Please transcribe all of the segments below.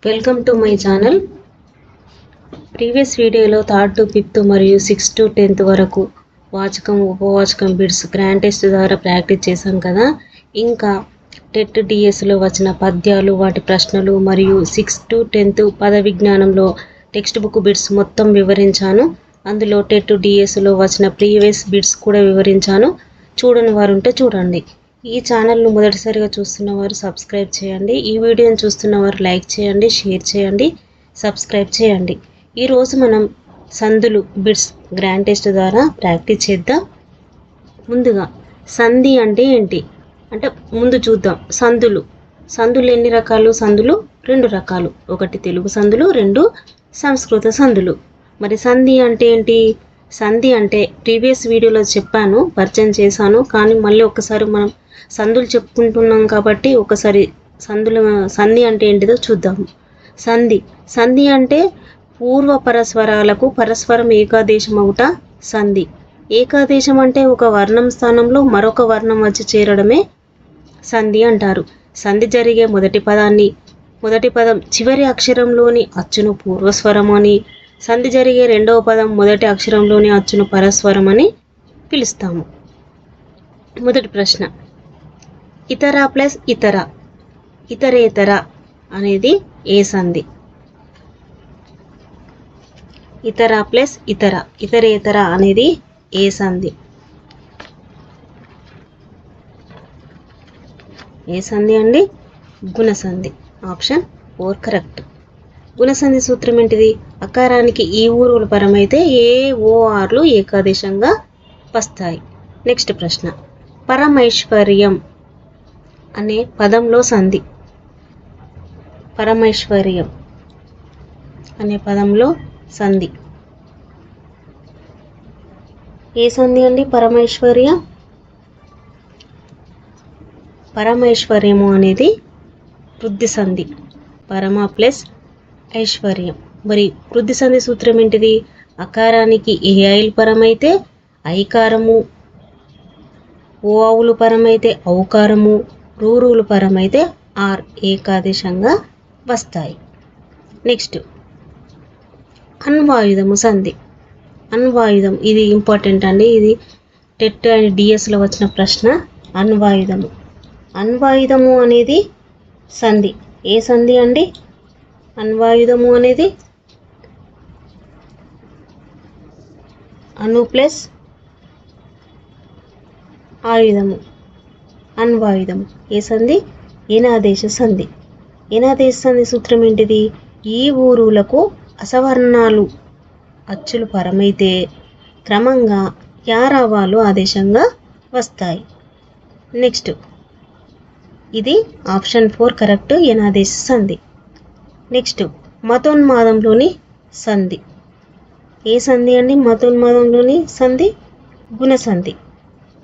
Welcome to my channel. Previous వీడియోలో 3rd to 5th మరియు 6th to 10th వరకు వాచకం ఉపవాచకం bits grand test ద్వారా practice చేశాం కదా. ఇంకా టెట్ డిఎస్లో వచ్చిన పద్యాలు వాటి ప్రశ్నలు మరియు 6th to 10th పద విజ్ఞానంలో టెక్స్ట్ బుక్ బిట్స్ మొత్తం వివరించాను. అందులో టెట్ డిఎస్లో వచ్చిన ప్రీవియస్ బిట్స్ కూడా వివరించాను. చూడని వారు ఉంటే చూడండి. ఈ ఛానల్ను మొదటిసారిగా చూస్తున్నవారు సబ్స్క్రైబ్ చేయండి. ఈ వీడియోని చూస్తున్నవారు లైక్ చేయండి, షేర్ చేయండి, సబ్స్క్రైబ్ చేయండి. ఈరోజు మనం సందులు బిట్స్ గ్రాండ్ టెస్ట్ ద్వారా ప్రాక్టీస్ చేద్దాం. ముందుగా సంధి అంటే ఏంటి అంటే ముందు చూద్దాం. సందులు ఎన్ని రకాలు? సందులు 2 రకాలు. ఒకటి తెలుగు సందులు, 2 సంస్కృత సందులు. మరి సంధి అంటే ఏంటి? సంధి అంటే ప్రీవియస్ వీడియోలో చెప్పాను, పరిచయం చేశాను. కానీ మళ్ళీ ఒకసారి మనం సందులు చెప్పుకుంటున్నాం కాబట్టి ఒకసారి సంధి అంటే ఏంటిదో చూద్దాము. సంధి అంటే పూర్వ పరస్వరాలకు పరస్పరం ఏకాదేశం అవుట సంధి. ఏకాదేశం అంటే ఒక వర్ణం స్థానంలో మరొక వర్ణం వచ్చి చేరడమే సంధి అంటారు. సంధి జరిగే మొదటి పదం చివరి అక్షరంలోని అచ్చును పూర్వస్వరం అని, సంధి జరిగే రెండవ పదం మొదటి అక్షరంలోని అచ్చును పరస్వరం అని పిలుస్తాము. మొదటి ప్రశ్న, ఇతర ప్లస్ ఇతరేతర అనేది ఏ సంధి? ఇతర ప్లస్ ఇతరేతర అనేది ఏ సంధి? ఏ సంధి అండి? గుణసంధి. Option 4 correct. గుణసంధి సూత్రం ఏంటిది? అకారానికి ఈ ఊరుల పరమైతే ఏ ఓఆర్లు ఏకాదేశంగా వస్తాయి. నెక్స్ట్ ప్రశ్న, పరమైశ్వర్యం అనే పదంలో సంధి. పరమైశ్వర్యం అనే పదంలో సంధి ఏ సంధి అండి? పరమైశ్వర్యము అనేది వృద్ధి సంధి. పరమ ప్లస్ ఐశ్వర్యం. మరి వృద్ధి సంధి సూత్రం ఏంటిది? అకారానికి ఏ ఐలు పరమైతే ఐకారము, ఓ ఆవులు పరమైతే ఔకారము, రూరులు పరమైతే ఆర్ ఏకాదేశంగా వస్తాయి. నెక్స్ట్, అన్వాయుధము సంధి. అన్వాయుధం ఇది ఇంపార్టెంట్ అండి. ఇది టెట్ అండ్ డిఎస్లో వచ్చిన ప్రశ్న. అన్వాయుధము అనేది సంధి. ఏ సంధి అండి? అన్వాయుధము అనేది అను ప్లస్ ఆయుధము. అన్వాయుధము ఏ సంధి? ఏనాదేశ సంధి. ఏనాదేశ సంధి సూత్రం ఏంటిది? ఈ ఊరులకు అసవర్ణాలు అచ్చులు పరమైతే క్రమంగా యారావాలు ఆదేశంగా వస్తాయి. నెక్స్ట్, ఇది ఆప్షన్ 4 కరెక్ట్. ఏనాదేశ సంధి. నెక్స్ట్, మతోన్మాదంలోని సంధి. ఏ సంధి అండి? మతోన్మాదంలోని సంధి గుణసంధి.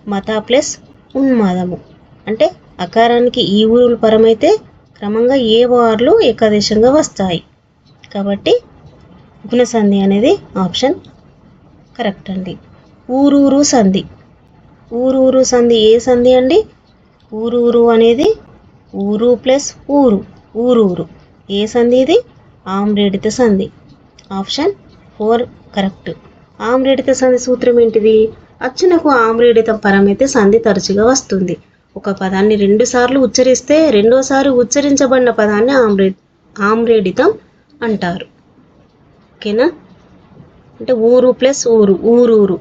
మత ప్లస్ ఉన్మాదము అంటే అకారానికి ఈ ఊరులు పరమైతే క్రమంగా ఏ వార్లు ఏకాదేశంగా వస్తాయి. కాబట్టి గుణసంధి అనేది ఆప్షన్ కరెక్ట్ అండి. ఊరూరు సంధి. ఊరూరు సంధి ఏ సంధి అండి? ఊరూరు అనేది ఊరు ప్లస్ ఊరూరు. ఏ సంధి ఇది? ఆమ్రేడిత సంధి. Option 4 correct. ఆమ్రేడిత సంధి సూత్రం ఏంటిది? అచ్చునకు ఆమ్రేడితం పరమైతే సంధి తరచుగా వస్తుంది. ఒక పదాన్ని 2 సార్లు ఉచ్చరిస్తే రెండోసారి ఉచ్చరించబడిన పదాన్ని ఆమ్రేడితం అంటారు. ఓకేనా? అంటే ఊరు ప్లస్ ఊరూరు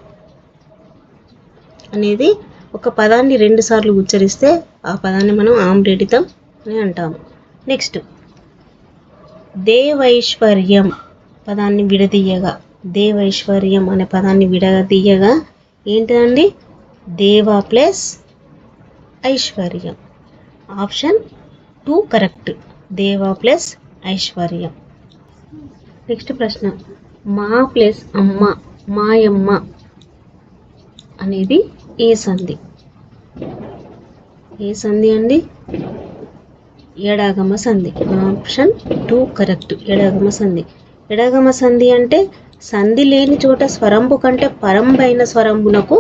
అనేది ఒక పదాన్ని 2 సార్లు ఉచ్చరిస్తే ఆ పదాన్ని మనం ఆమ్రేడితం అని అంటాము. నెక్స్ట్, దేవైశ్వర్యం పదాన్ని విడదీయగా, దేవైశ్వర్యం అనే పదాన్ని విడదీయగా ఏంటిదండి? దేవ ప్లస్ ఐశ్వర్యం. Option 2 correct. దేవ ప్లస్ ఐశ్వర్యం. నెక్స్ట్ ప్రశ్న, మా ప్లస్ అమ్మ మాయమ్మ అనేది ఏ సంధి? ఏ సంధి అండి? ఎడాగమ సంధి. Option 2 correct. ఎడాగమ సంధి. ఎడాగమ సంధి అంటే సంధి లేని చోట స్వరంబు కంటే పరంబైన స్వరంబునకు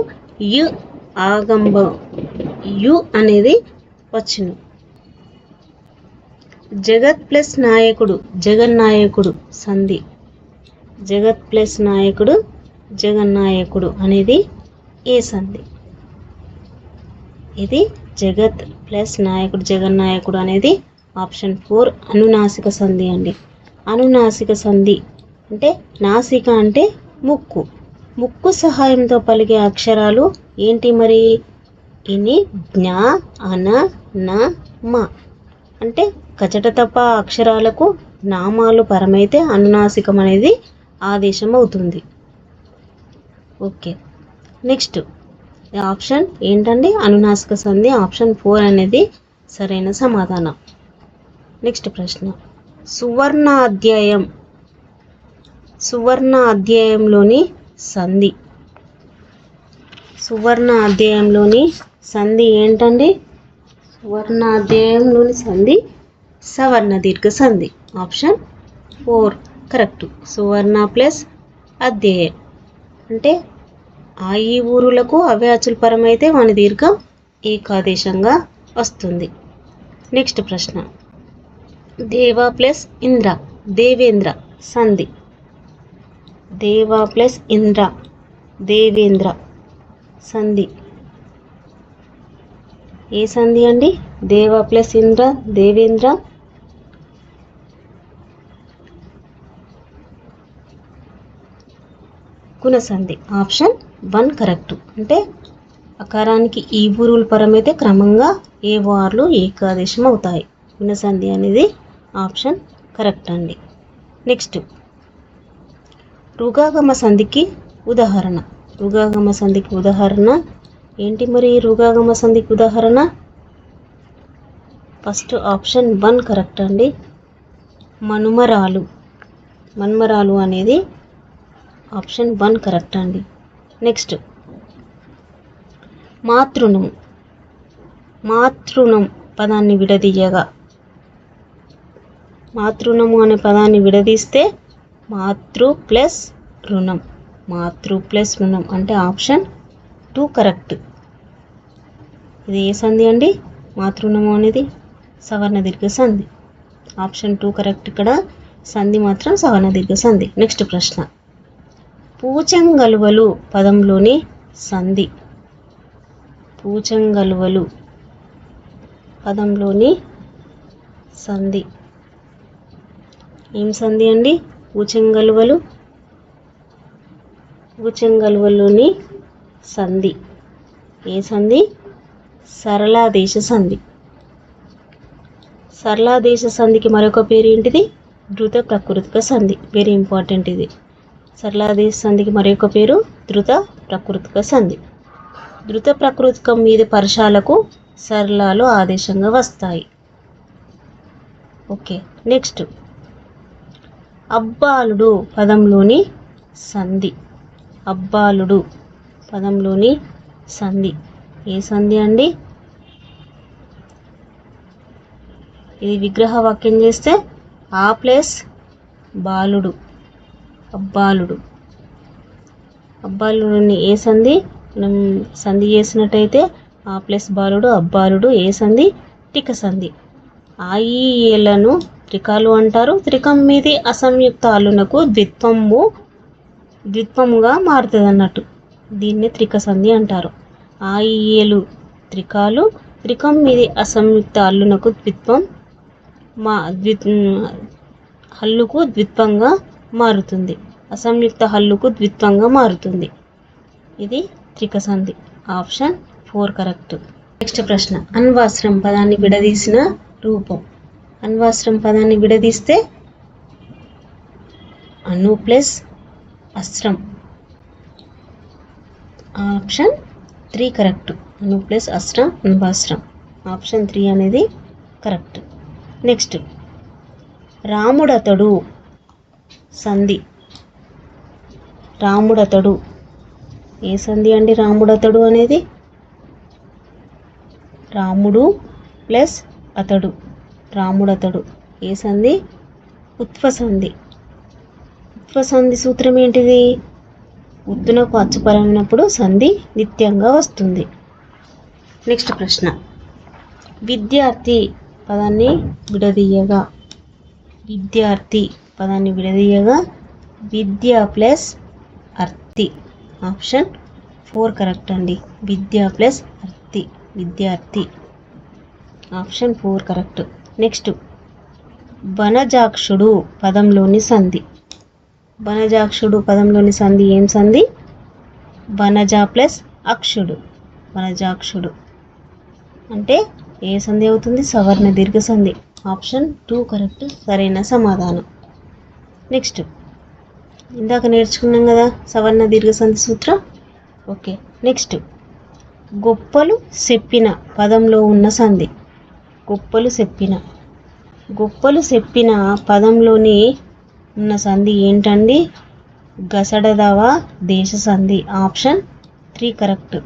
యు అనేది వచ్చును. జగత్ ప్లస్ నాయకుడు జగన్నాయకుడు సంధి. జగత్ ప్లస్ నాయకుడు జగన్నాయకుడు అనేది ఏ సంధి? ఇది జగత్ ప్లస్ నాయకుడు జగన్నాయకుడు అనేది ఆప్షన్ 4 అనునాసిక సంధి అండి. అనునాసిక సంధి అంటే నాసిక అంటే ముక్కు, ముక్కు సహాయంతో పలికే అక్షరాలు ఏంటి మరి? ఇని, జ్ఞ, అన, న, మ. అంటే కచట తప్ప అక్షరాలకు నామాలు పరమైతే అనునాసికం అనేది ఆదేశం అవుతుంది. ఓకే, నెక్స్ట్ ఆప్షన్ ఏంటండి? అనునాసిక సంధి ఆప్షన్ 4 అనేది సరైన సమాధానం. నెక్స్ట్ ప్రశ్న, సువర్ణ అధ్యాయం సువర్ణ అధ్యాయంలోని సంధి. సువర్ణ అధ్యాయంలోని సంధి ఏంటండి? సువర్ణ అధ్యాయంలోని సంధి సవర్ణ దీర్ఘ సంధి. Option 4 correct. సువర్ణ ప్లస్ అధ్యాయం అంటే ఆ ఈ ఊరులకు అవే అచ్చుల పరమైతే వాని దీర్ఘం ఏకాదేశంగా వస్తుంది. నెక్స్ట్ ప్రశ్న, దేవ ప్లస్ ఇంద్ర దేవేంద్ర సంధి. దేవ ప్లస్ ఇంద్ర దేవేంద్ర సంధి ఏ సంధి అండి? దేవ ప్లస్ ఇంద్ర దేవేంద్ర గుణసంధి. Option 1 correct. అంటే అకారానికి ఈ ఊరుల పరమైతే క్రమంగా ఏ వార్లు ఏకాదేశం అవుతాయి. గుణసంధి అనేది ఆప్షన్ కరెక్ట్ అండి. నెక్స్ట్, రుగాగమ సంధికి ఉదాహరణ. రుగాగమ సంధికి ఉదాహరణ ఏంటి మరి? రుగాగమ సంధికి ఉదాహరణ ఫస్ట్ ఆప్షన్ 1 కరెక్ట్ అండి. మనుమరాలు. మన్మరాలు అనేది ఆప్షన్ 1 కరెక్ట్ అండి. నెక్స్ట్, మాతృణం. మాతృణం పదాన్ని విడదీయగా, మాతృణము అనే పదాన్ని విడదీస్తే మాతృ ప్లస్ రుణం. మాతృ ప్లస్ రుణం అంటే ఆప్షన్ 2 కరెక్ట్. ఇది ఏ సంధి అండి? మాతృణము అనేది సవర్ణ దీర్ఘ సంధి. Option 2 correct. ఇక్కడ సంధి మాత్రం సవర్ణ దీర్ఘ సంధి. నెక్స్ట్ ప్రశ్న, పూచంగలువలు పదంలోని సంధి. పూచంగలువలు పదంలోని సంధి ఏం సంధి అండి? పూచంగలువలు. పూచంగలువలోని సంధి ఏ సంధి? సరళాదేశ సంధి. సరళాదేశ సంధికి మరొక పేరు ఏంటిది? ధృత ప్రకృతిక సంధి. వెరీ ఇంపార్టెంట్ ఇది. సరళాదేశ సంధికి మరొక పేరు ధృత ప్రకృతిక సంధి. ధృత ప్రకృతికం మీద పర్షాలకు సరళాలు ఆదేశంగా వస్తాయి. ఓకే, నెక్స్ట్, అబ్బాలుడు పదంలోని సంధి. అబ్బాలుడు పదంలోని సంధి ఏ సంధి అండి? ఇది విగ్రహ వాక్యం చేస్తే ఆ ప్లస్ బాలుడు. అబ్బాలుడు. అబ్బాలుడిని ఏ సంధి? మనం సంధి చేసినట్టయితే ఆ ప్లస్ బాలుడు అబ్బాలుడు ఏ సంధి? టిక సంధి. ఆ ఈ ఏలను త్రికాలు అంటారు. త్రికం మీది అసంయుక్త హల్లునకు ద్విత్వముగా మారుతుంది అన్నట్టు. దీన్ని త్రిక సంధి అంటారు. ఆ ఈ ఏలు త్రికాలు, త్రికం మీది అసంయుక్త హల్లునకు హల్లుకు ద్విత్వంగా మారుతుంది. అసంయుక్త హల్లుకు ద్విత్వంగా మారుతుంది. ఇది త్రిక సంధి. Option 4 correct. నెక్స్ట్ ప్రశ్న, అన్వాస్రం పదాన్ని విడదీసిన రూపం. అన్వాస్రం పదాన్ని విడదీస్తే అను ప్లస్ అస్త్రం. Option 3 correct. అను ప్లస్ అస్త్రం అన్వాస్రం. ఆప్షన్ 3 అనేది కరెక్ట్. నెక్స్ట్, రాముడతడు సంధి. రాముడతడు ఏ సంధి అండి? రాముడతడు అనేది రాముడు ప్లస్ అతడు. రాముడతడు ఏ సంధి? ఉత్వ సంధి. ఉత్వ సంధి సూత్రం ఏంటిది? ఉత్తునకు అచ్చుపరమైనప్పుడు సంధి నిత్యంగా వస్తుంది. నెక్స్ట్ ప్రశ్న, విద్యార్థి పదాన్ని విడదీయగా, విద్యార్థి పదాన్ని విడదీయగా విద్య ప్లస్ అర్థి. ఆప్షన్ 4 కరెక్ట్ అండి. విద్య ప్లస్ అర్థి, విద్యార్థి. Option 4 correct. నెక్స్ట్, వనజాక్షుడు పదంలోని సంధి. వనజాక్షుడు పదంలోని సంధి ఏం సంధి? వనజ ప్లస్ అక్షుడు, వనజాక్షుడు. అంటే ఏ సంధి అవుతుంది? సవర్ణ దీర్ఘ సంధి. ఆప్షన్ 2 కరెక్ట్, సరైన సమాధానం. నెక్స్ట్, ఇందాక నేర్చుకున్నాం కదా సవర్ణ దీర్ఘ సంధి సూత్రం. ఓకే. నెక్స్ట్, గొప్పలు చెప్పిన పదంలో ఉన్న సంధి. గొప్పలు చెప్పిన, గొప్పలు చెప్పిన పదంలోని ఉన్న సంధి ఏంటండి? గసడదవ దేశ సంధి. Option 3 correct.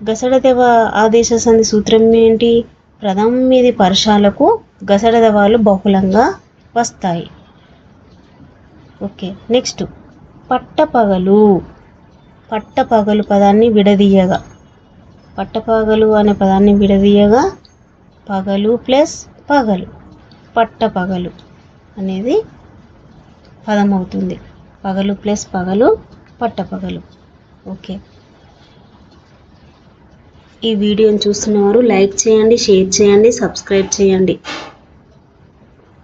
గసడదవ ఆదేశ సంధి సూత్రం ఏంటి? ప్రథమ మీది పర్షాలకు గసడదవాలు బహుళంగా వస్తాయి. ఓకే. నెక్స్ట్, పట్టపగలు. పట్టపగలు పదాన్ని విడదీయగా, పట్టపగలు అనే పదాన్ని విడదీయగా పగలు ప్లస్ పగలు, పట్టపగలు అనేది పదం అవుతుంది. పగలు ప్లస్ పగలు, పట్టపగలు. ఓకే. ఈ వీడియోని చూస్తున్నవారు లైక్ చేయండి, షేర్ చేయండి, సబ్స్క్రైబ్ చేయండి.